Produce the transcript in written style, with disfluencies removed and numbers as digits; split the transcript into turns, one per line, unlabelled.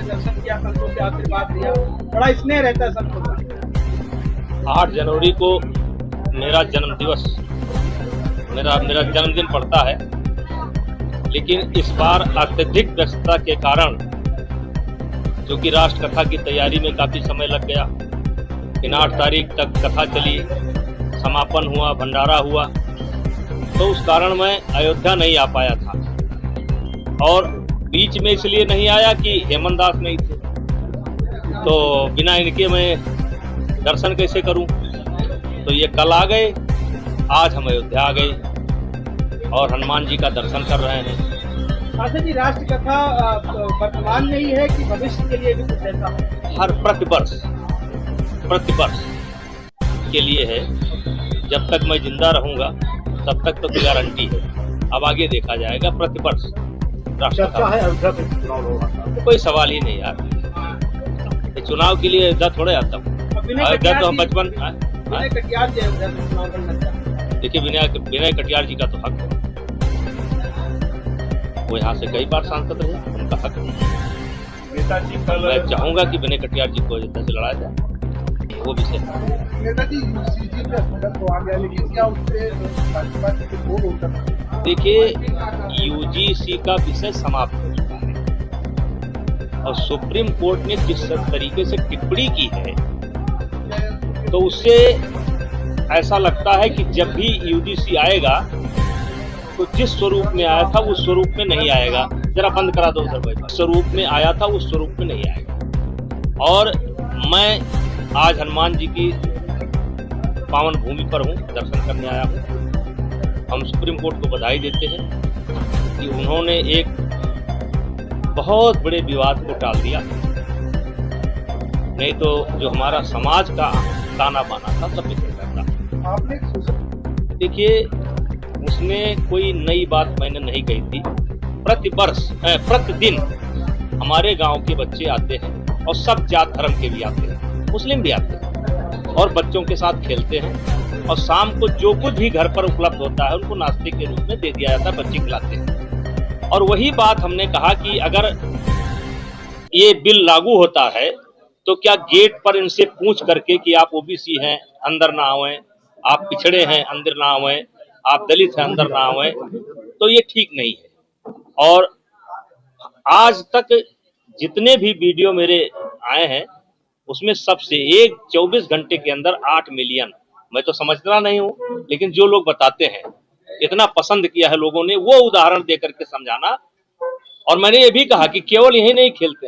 दर्शन किया, संतों से आशीर्वाद लिया, बड़ा स्नेह रहता है संतों का।
8 जनवरी को मेरा जन्म दिवस मेरा जन्मदिन पड़ता है, लेकिन इस बार अत्यधिक व्यस्तता के कारण, जो कि राष्ट्र कथा की तैयारी में काफी समय लग गया, इन 8 तारीख तक कथा चली, समापन हुआ, भंडारा हुआ, तो उस कारण मैं अयोध्या नहीं आ पाया था। और बीच में इसलिए नहीं आया कि हेमंत दास नहीं थे, तो बिना इनके मैं दर्शन कैसे करूं। तो ये कल आ गए, आज हम अयोध्या आ गए और हनुमान जी का दर्शन कर रहे हैं।
आशा जी, राष्ट्र कथा वर्तमान में ही है कि भविष्य के लिए भी कुछ ऐसा है?
हर प्रतिवर्ष के लिए है। जब तक मैं जिंदा रहूंगा तब तक तो गारंटी है, अब आगे देखा जाएगा। प्रतिवर्ष राष्ट्र कथा है, अयोध्या में चुनाव होगा, तो कोई सवाल ही नहीं यार। चुनाव के लिए अयोध्या थोड़े आता हूँ, अयोध्या तो हम बचपन। देखिए, विनय कटियार जी का तो हक है, वो यहाँ से कई बार सांसद रहे, उनका हक है। मैं चाहूंगा कि विनय कटियार जी को अयोध्या से लड़ाया जाए, वो विषय। देखिए, यूजीसी का विषय समाप्त हो चुका है और सुप्रीम कोर्ट ने जिस तरीके से टिप्पणी की है, तो उससे ऐसा लगता है कि जब भी यूजीसी आएगा तो जिस स्वरूप में आया था उस स्वरूप में नहीं आएगा। जरा बंद करा दो उधर भाई। स्वरूप में आया था उस स्वरूप में नहीं आएगा। और मैं आज हनुमान जी की पावन भूमि पर हूँ, दर्शन करने आया हूँ। हम सुप्रीम कोर्ट को बधाई देते हैं कि उन्होंने एक बहुत बड़े विवाद को टाल दिया, नहीं तो जो हमारा समाज का ताना बाना था सब बिखर जाता। देखिए, उसमें कोई नई बात मैंने नहीं कही थी। प्रतिदिन हमारे गांव के बच्चे आते हैं और सब जात धर्म के भी आते हैं, मुस्लिम भी आते हैं और बच्चों के साथ खेलते हैं। और शाम को जो कुछ भी घर पर उपलब्ध होता है उनको नाश्ते के रूप में दे दिया जाता है, बच्चे खिलाते हैं। और वही बात हमने कहा कि अगर ये बिल लागू होता है तो क्या गेट पर इनसे पूछ करके कि आप ओबीसी हैं अंदर ना आवें, आप पिछड़े हैं अंदर ना आवें, आप दलित हैं अंदर ना आवें, तो ये ठीक नहीं है। और आज तक जितने भी वीडियो मेरे आए हैं उसमें सबसे 24 घंटे के अंदर 8 मिलियन, मैं तो समझना नहीं हूं, लेकिन जो लोग बताते हैं इतना पसंद किया है लोगों ने, वो उदाहरण देकर के समझाना। और मैंने ये भी कहा कि केवल यही नहीं खेलते हैं,